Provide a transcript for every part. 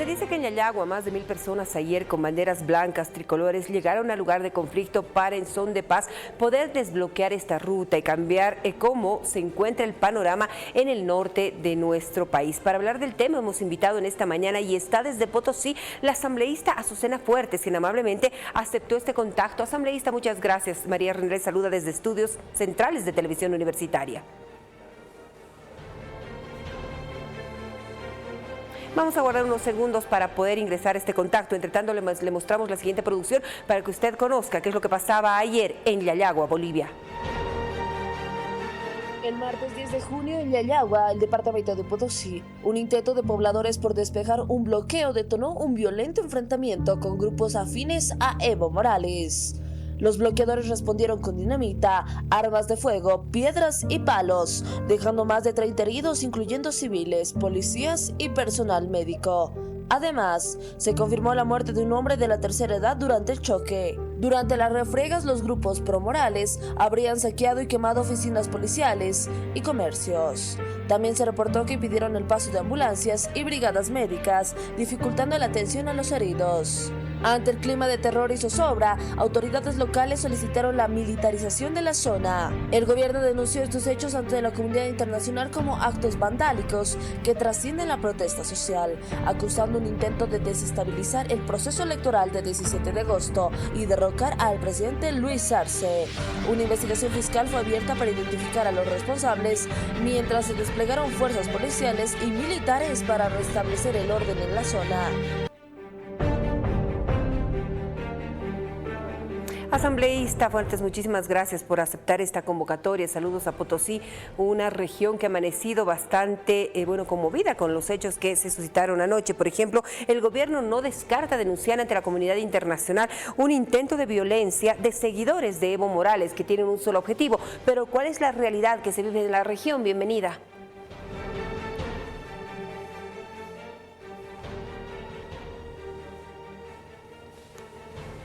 Se dice que en Yayagua más de 1000 personas ayer con banderas blancas, tricolores, llegaron al lugar de conflicto para, en son de paz, poder desbloquear esta ruta y cambiar cómo se encuentra el panorama en el norte de nuestro país. Para hablar del tema hemos invitado en esta mañana y está desde Potosí la asambleísta Azucena Fuertes, quien amablemente aceptó este contacto. Asambleísta, muchas gracias. María René saluda desde Estudios Centrales de Televisión Universitaria. Vamos a guardar unos segundos para poder ingresar a este contacto. Entre tanto, le mostramos la siguiente producción para que usted conozca qué es lo que pasaba ayer en Yayagua, Bolivia. El martes 10 de junio en Yayagua, el departamento de Potosí, un intento de pobladores por despejar un bloqueo detonó un violento enfrentamiento con grupos afines a Evo Morales. Los bloqueadores respondieron con dinamita, armas de fuego, piedras y palos, dejando más de 30 heridos, incluyendo civiles, policías y personal médico. Además, se confirmó la muerte de un hombre de la tercera edad durante el choque. Durante las refriegas, los grupos pro-Morales habrían saqueado y quemado oficinas policiales y comercios. También se reportó que impidieron el paso de ambulancias y brigadas médicas, dificultando la atención a los heridos. Ante el clima de terror y zozobra, autoridades locales solicitaron la militarización de la zona. El gobierno denunció estos hechos ante la comunidad internacional como actos vandálicos que trascienden la protesta social, acusando un intento de desestabilizar el proceso electoral del 17 de agosto y derrocar al presidente Luis Arce. Una investigación fiscal fue abierta para identificar a los responsables, mientras se desplegaron fuerzas policiales y militares para restablecer el orden en la zona. Asambleísta Fuertes, muchísimas gracias por aceptar esta convocatoria. Saludos a Potosí, una región que ha amanecido bastante conmovida con los hechos que se suscitaron anoche. Por ejemplo, el gobierno no descarta denunciar ante la comunidad internacional un intento de violencia de seguidores de Evo Morales que tienen un solo objetivo. Pero ¿cuál es la realidad que se vive en la región? Bienvenida.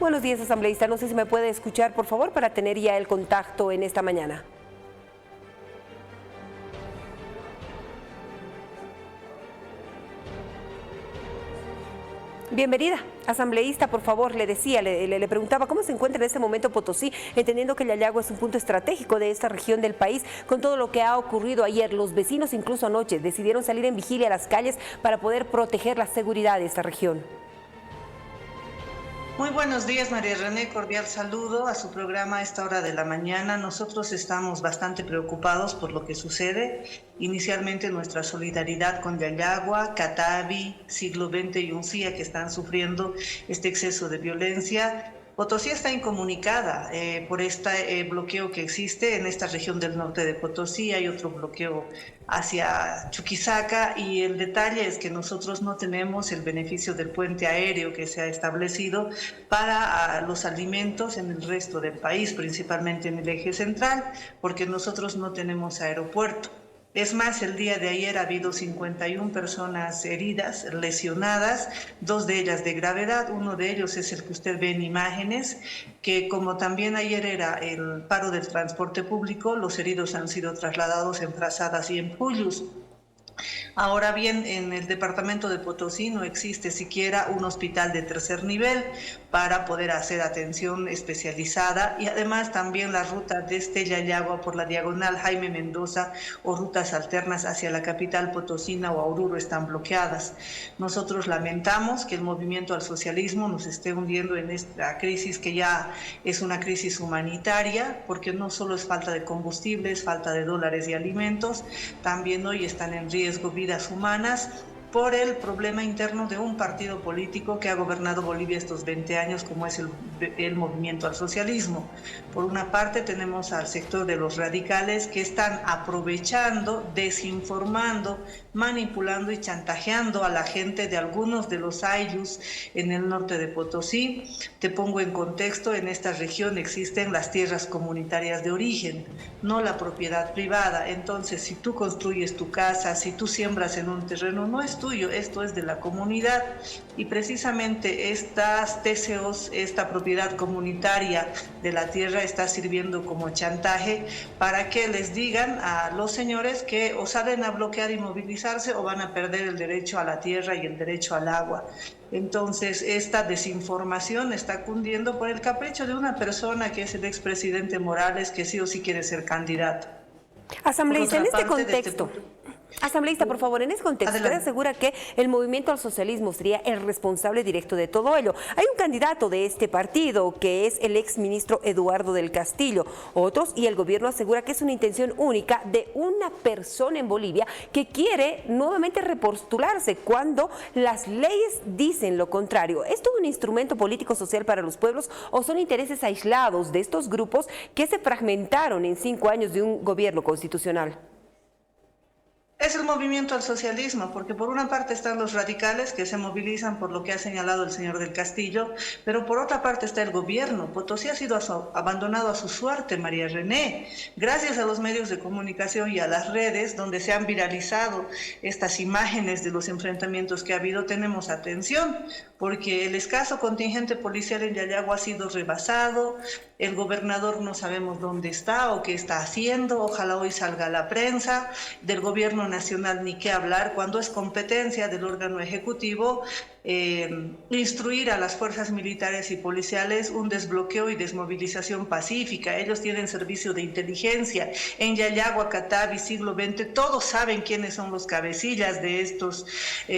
Buenos días, asambleísta. No sé si me puede escuchar, por favor, para tener ya el contacto en esta mañana. Bienvenida, asambleísta, por favor, le decía, le preguntaba cómo se encuentra en este momento Potosí, entendiendo que Yayagua es un punto estratégico de esta región del país, con todo lo que ha ocurrido ayer. Los vecinos, incluso anoche, decidieron salir en vigilia a las calles para poder proteger la seguridad de esta región. Muy buenos días, María René, cordial saludo a su programa a esta hora de la mañana. Nosotros estamos bastante preocupados por lo que sucede. Inicialmente nuestra solidaridad con Yayagua, Catavi, Siglo XX y Uncía, que están sufriendo este exceso de violencia. Potosí está incomunicada por este bloqueo que existe en esta región del norte de Potosí. Hay otro bloqueo hacia Chuquisaca y el detalle es que nosotros no tenemos el beneficio del puente aéreo que se ha establecido para los alimentos en el resto del país, principalmente en el eje central, porque nosotros no tenemos aeropuerto. Es más, el día de ayer ha habido 51 personas heridas, lesionadas, 2 de ellas de gravedad. Uno de ellos es el que usted ve en imágenes, que como también ayer era el paro del transporte público, los heridos han sido trasladados en Frazadas y en Puyus. Ahora bien, en el departamento de Potosí no existe siquiera un hospital de tercer nivel para poder hacer atención especializada y además también la ruta desde Yayagua por la diagonal Jaime Mendoza o rutas alternas hacia la capital potosina o a Oruro están bloqueadas. Nosotros lamentamos que el movimiento al socialismo nos esté hundiendo en esta crisis que ya es una crisis humanitaria, porque no solo es falta de combustibles, falta de dólares y alimentos, también hoy están en riesgo vidas humanas por el problema interno de un partido político que ha gobernado Bolivia estos 20 años, como es el movimiento al socialismo. Por una parte tenemos al sector de los radicales que están aprovechando, desinformando, manipulando y chantajeando a la gente de algunos de los ayllus en el norte de Potosí. Te pongo en contexto, en esta región existen las tierras comunitarias de origen, no la propiedad privada. Entonces, si tú construyes tu casa, si tú siembras en un terreno nuestro, tuyo, esto es de la comunidad. Y precisamente estas TCOs, esta propiedad comunitaria de la tierra, está sirviendo como chantaje para que les digan a los señores que o salen a bloquear y movilizarse o van a perder el derecho a la tierra y el derecho al agua. Entonces, esta desinformación está cundiendo por el capricho de una persona que es el expresidente Morales, que sí o sí quiere ser candidato. Asambleísta, en este contexto, Asambleísta, por favor, en ese contexto, usted asegura que el movimiento al socialismo sería el responsable directo de todo ello. Hay un candidato de este partido que es el exministro Eduardo del Castillo. Otros y el gobierno asegura que es una intención única de una persona en Bolivia que quiere nuevamente repostularse cuando las leyes dicen lo contrario. ¿Es todo un instrumento político social para los pueblos o son intereses aislados de estos grupos que se fragmentaron en 5 años de un gobierno constitucional? Es el movimiento al socialismo, porque por una parte están los radicales que se movilizan por lo que ha señalado el señor del Castillo, pero por otra parte está el gobierno. Potosí ha sido abandonado a su suerte, María René, gracias a los medios de comunicación y a las redes donde se han viralizado estas imágenes de los enfrentamientos que ha habido. Tenemos atención, porque el escaso contingente policial en Yayagua ha sido rebasado, el gobernador no sabemos dónde está o qué está haciendo, ojalá hoy salga a la prensa, del gobierno nacional ni qué hablar, cuando es competencia del órgano ejecutivo instruir a las fuerzas militares y policiales un desbloqueo y desmovilización pacífica. Ellos tienen servicio de inteligencia. En Yayagua, Catavi, siglo XX, todos saben quiénes son los cabecillas de estos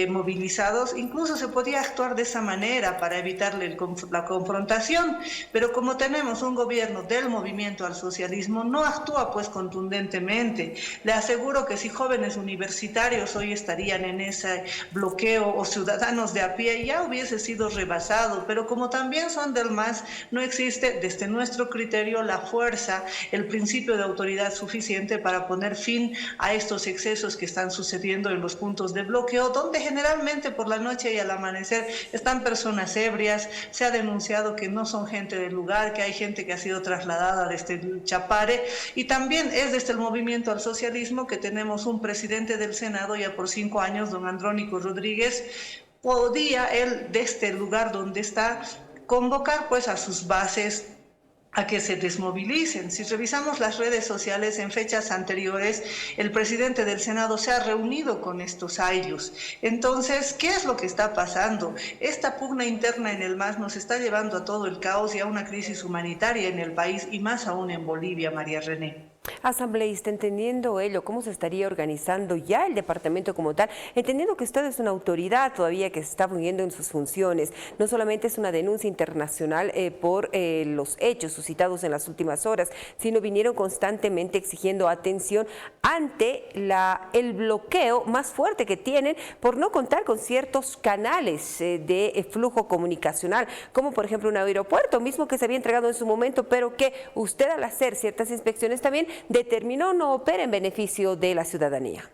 movilizados. Incluso se podía actuar de esa manera para evitarle la confrontación, pero como tenemos un gobierno del movimiento al socialismo, no actúa pues contundentemente. Le aseguro que si jóvenes universitarios hoy estarían en ese bloqueo o ciudadanos de a pie, ya hubiese sido rebasado, pero como también son del MAS, no existe desde nuestro criterio la fuerza, el principio de autoridad suficiente para poner fin a estos excesos que están sucediendo en los puntos de bloqueo, donde generalmente por la noche y al amanecer están personas ebrias. Se ha denunciado que no son gente del lugar, que hay gente que ha sido trasladada desde el Chapare, y también es desde el movimiento al socialismo que tenemos un presidente del Senado ya por 5 años, don Andrónico Rodríguez. Podía él, desde el lugar donde está, convocar pues a sus bases a que se desmovilicen. Si revisamos las redes sociales en fechas anteriores, el presidente del Senado se ha reunido con estos aylus. Entonces, ¿qué es lo que está pasando? Esta pugna interna en el MAS nos está llevando a todo el caos y a una crisis humanitaria en el país, y más aún en Bolivia, María René. Asambleísta, entendiendo ello, ¿cómo se estaría organizando ya el departamento como tal? Entendiendo que usted es una autoridad todavía que se está fungiendo en sus funciones, no solamente es una denuncia internacional por los hechos suscitados en las últimas horas, sino vinieron constantemente exigiendo atención ante el bloqueo más fuerte que tienen por no contar con ciertos canales de flujo comunicacional, como por ejemplo un aeropuerto mismo que se había entregado en su momento, pero que usted al hacer ciertas inspecciones también determinó no opera en beneficio de la ciudadanía.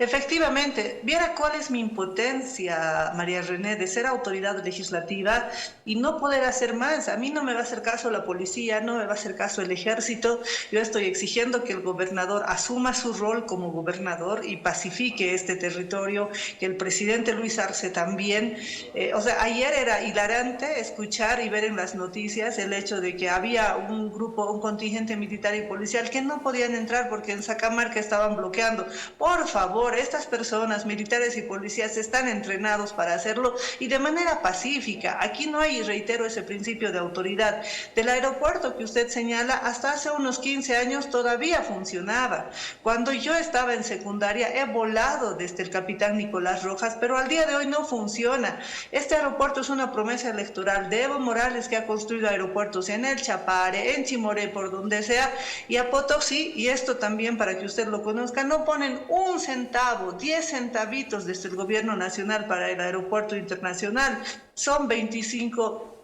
Efectivamente, viera cuál es mi impotencia, María René, de ser autoridad legislativa y no poder hacer más. A mí no me va a hacer caso la policía, no me va a hacer caso el ejército. Yo estoy exigiendo que el gobernador asuma su rol como gobernador y pacifique este territorio, que el presidente Luis Arce también. Ayer era hilarante escuchar y ver en las noticias el hecho de que había un contingente militar y policial que no podían entrar porque en Sacamarca estaban bloqueando. Por favor, estas personas, militares y policías, están entrenados para hacerlo y de manera pacífica. Aquí no hay, reitero, ese principio de autoridad. Del aeropuerto que usted señala, hasta hace unos 15 años todavía funcionaba. Cuando yo estaba en secundaria, he volado desde el Capitán Nicolás Rojas, pero al día de hoy no funciona. Este aeropuerto es una promesa electoral de Evo Morales, que ha construido aeropuertos en el Chapare, en Chimoré, por donde sea, y a Potosí, y esto también para que usted lo conozca, no ponen un centavo, 10 centavitos desde el gobierno nacional para el aeropuerto internacional. Son 25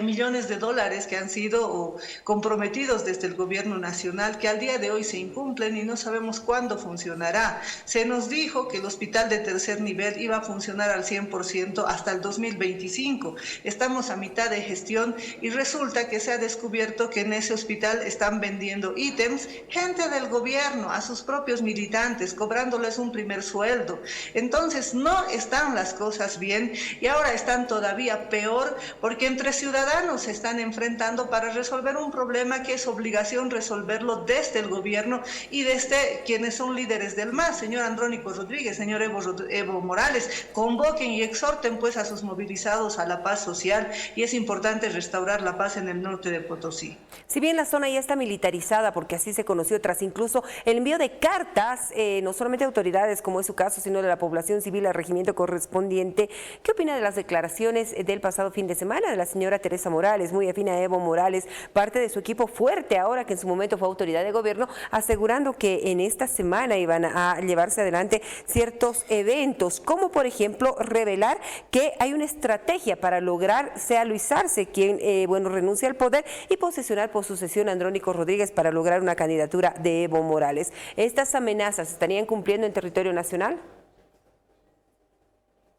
millones de dólares que han sido comprometidos desde el gobierno nacional, que al día de hoy se incumplen y no sabemos cuándo funcionará. Se nos dijo que el hospital de tercer nivel iba a funcionar al 100% hasta el 2025. Estamos a mitad de gestión y resulta que se ha descubierto que en ese hospital están vendiendo ítems, gente del gobierno, a sus propios militantes, cobrándoles un primer sueldo. Entonces no están las cosas bien y ahora están todavía peor porque entre ciudadanos se están enfrentando para resolver un problema que es obligación resolverlo desde el gobierno y desde quienes son líderes del MAS, señor Andrónico Rodríguez, señor Evo Morales, convoquen y exhorten pues a sus movilizados a la paz social y es importante restaurar la paz en el norte de Potosí. Si bien la zona ya está militarizada, porque así se conoció tras incluso el envío de cartas, no solamente de autoridades como es su caso, sino de la población civil al regimiento correspondiente, ¿qué opina de las declaraciones del pasado fin de semana de la señora Teresa Morales, muy afín a Evo Morales, parte de su equipo fuerte ahora que en su momento fue autoridad de gobierno, asegurando que en esta semana iban a llevarse adelante ciertos eventos, como por ejemplo revelar que hay una estrategia para lograr sea Luis Arce quien renuncie al poder y posesionar por sucesión a Andrónico Rodríguez para lograr una candidatura de Evo Morales? ¿Estas amenazas estarían cumpliendo en territorio nacional?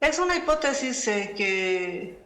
Es una hipótesis que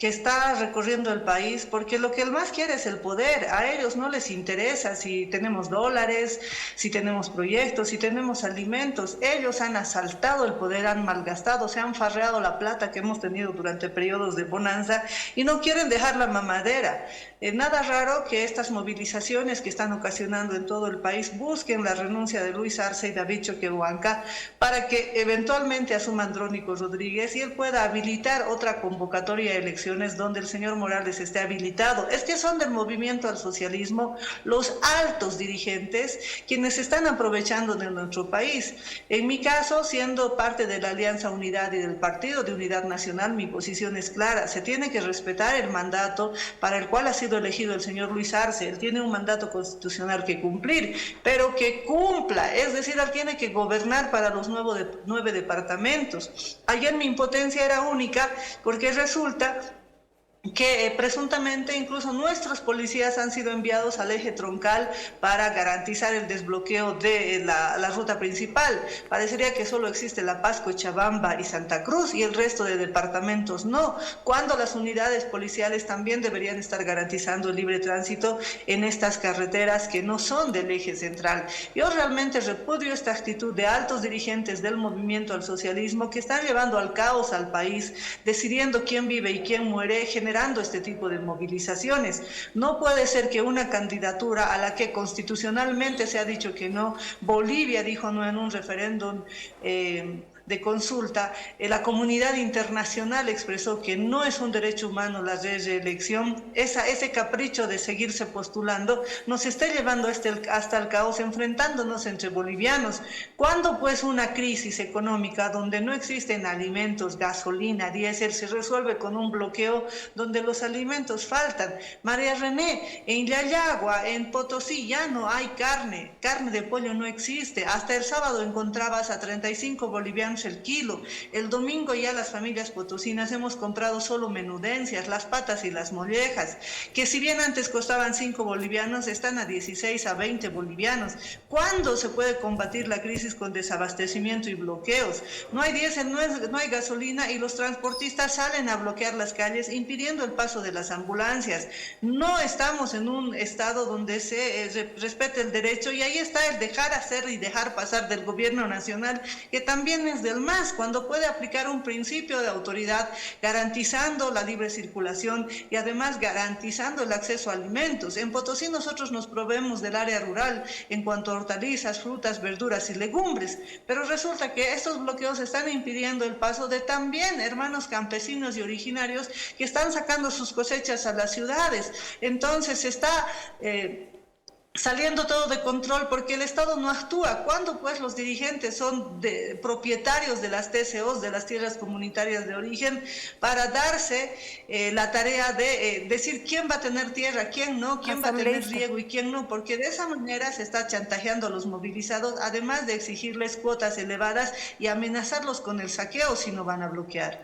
está recorriendo el país, porque lo que el MAS quiere es el poder. A ellos no les interesa si tenemos dólares, si tenemos proyectos, si tenemos alimentos. Ellos han asaltado el poder, han malgastado, se han farreado la plata que hemos tenido durante periodos de bonanza y no quieren dejar la mamadera. Nada raro que estas movilizaciones que están ocasionando en todo el país busquen la renuncia de Luis Arce y David Choquehuanca para que eventualmente asuma Andrónico Rodríguez y él pueda habilitar otra convocatoria de elecciones donde el señor Morales esté habilitado. Es que son del movimiento al socialismo los altos dirigentes quienes están aprovechando de nuestro país. En mi caso, siendo parte de la Alianza Unidad y del Partido de Unidad Nacional, mi posición es clara. Se tiene que respetar el mandato para el cual ha sido elegido el señor Luis Arce. Él tiene un mandato constitucional que cumplir, pero que cumpla, es decir, él tiene que gobernar para los 9 departamentos. Ayer mi impotencia era única porque resulta que presuntamente incluso nuestros policías han sido enviados al eje troncal para garantizar el desbloqueo de la ruta principal. Parecería que solo existe La Paz, Cochabamba y Santa Cruz y el resto de departamentos no, cuando las unidades policiales también deberían estar garantizando el libre tránsito en estas carreteras que no son del eje central. Yo realmente repudio esta actitud de altos dirigentes del movimiento al socialismo que están llevando al caos al país, decidiendo quién vive y quién muere, generando este tipo de movilizaciones. No puede ser que una candidatura a la que constitucionalmente se ha dicho que no, Bolivia dijo no en un referéndum de consulta, la comunidad internacional expresó que no es un derecho humano la reelección, ese capricho de seguirse postulando nos está llevando hasta el caos, enfrentándonos entre bolivianos. ¿Cuándo pues una crisis económica donde no existen alimentos, gasolina, diésel, se resuelve con un bloqueo donde los alimentos faltan? María René, en Yayagua, en Potosí ya no hay carne de pollo no existe, hasta el sábado encontrabas a 35 bolivianos el kilo. El domingo ya las familias potosinas hemos comprado solo menudencias, las patas y las mollejas, que si bien antes costaban 5 bolivianos, están a 16 a 20 bolivianos. ¿Cuándo se puede combatir la crisis con desabastecimiento y bloqueos? No hay diésel, no hay gasolina y los transportistas salen a bloquear las calles impidiendo el paso de las ambulancias. No estamos en un estado donde se respete el derecho y ahí está el dejar hacer y dejar pasar del gobierno nacional, que también es del MAS, cuando puede aplicar un principio de autoridad garantizando la libre circulación y además garantizando el acceso a alimentos. En Potosí nosotros nos proveemos del área rural en cuanto a hortalizas, frutas, verduras y legumbres, pero resulta que estos bloqueos están impidiendo el paso de también hermanos campesinos y originarios que están sacando sus cosechas a las ciudades. Entonces está saliendo todo de control porque el Estado no actúa. ¿Cuándo pues los dirigentes son propietarios de las TCOs, de las tierras comunitarias de origen, para darse la tarea de decir quién va a tener tierra, quién no, quién va a tener riego y quién no? Porque de esa manera se está chantajeando a los movilizados, además de exigirles cuotas elevadas y amenazarlos con el saqueo si no van a bloquear.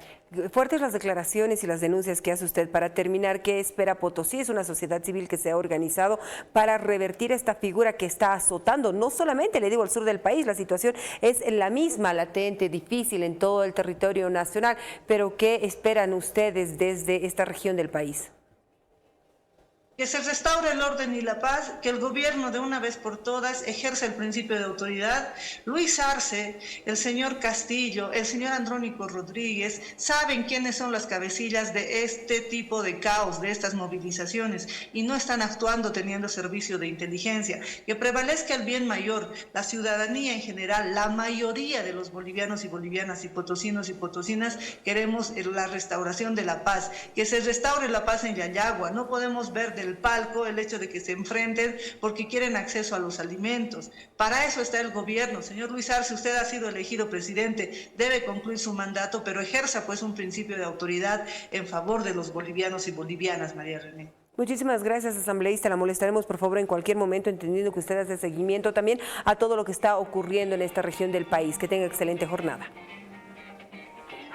Fuertes las declaraciones y las denuncias que hace usted. Para terminar, ¿qué espera Potosí? Es una sociedad civil que se ha organizado para revertir esta figura que está azotando, no solamente, le digo, al sur del país. La situación es la misma, latente, difícil en todo el territorio nacional. Pero ¿qué esperan ustedes desde esta región del país? Que se restaure el orden y la paz, que el gobierno de una vez por todas ejerza el principio de autoridad. Luis Arce, el señor Castillo, el señor Andrónico Rodríguez saben quiénes son las cabecillas de este tipo de caos, de estas movilizaciones, y no están actuando teniendo servicio de inteligencia. Que prevalezca el bien mayor, la ciudadanía en general, la mayoría de los bolivianos y bolivianas y potosinos y potosinas queremos la restauración de la paz, que se restaure la paz en Yayagua. No podemos ver del palco el hecho de que se enfrenten porque quieren acceso a los alimentos. Para eso está el gobierno. Señor Luis Arce, usted ha sido elegido presidente, debe concluir su mandato, pero ejerza pues un principio de autoridad en favor de los bolivianos y bolivianas, María René. Muchísimas gracias, asambleísta. La molestaremos, por favor, en cualquier momento, entendiendo que usted hace seguimiento también a todo lo que está ocurriendo en esta región del país. Que tenga excelente jornada.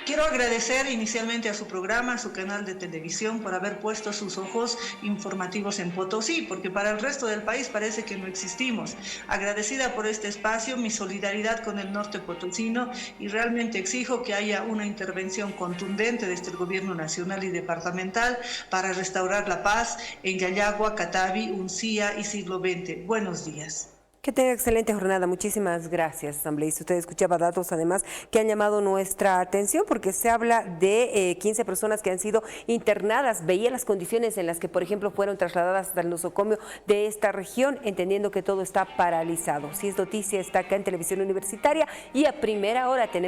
Quiero agradecer inicialmente a su programa, a su canal de televisión, por haber puesto sus ojos informativos en Potosí, porque para el resto del país parece que no existimos. Agradecida por este espacio, mi solidaridad con el norte potosino, y realmente exijo que haya una intervención contundente desde el gobierno nacional y departamental para restaurar la paz en Yayagua, Catavi, Uncía y siglo XX. Buenos días. Que tenga excelente jornada. Muchísimas gracias, asambleísta. Usted escuchaba datos además que han llamado nuestra atención porque se habla de 15 personas que han sido internadas. Veía las condiciones en las que, por ejemplo, fueron trasladadas al nosocomio de esta región, entendiendo que todo está paralizado. Si es noticia, está acá en Televisión Universitaria y a primera hora tenemos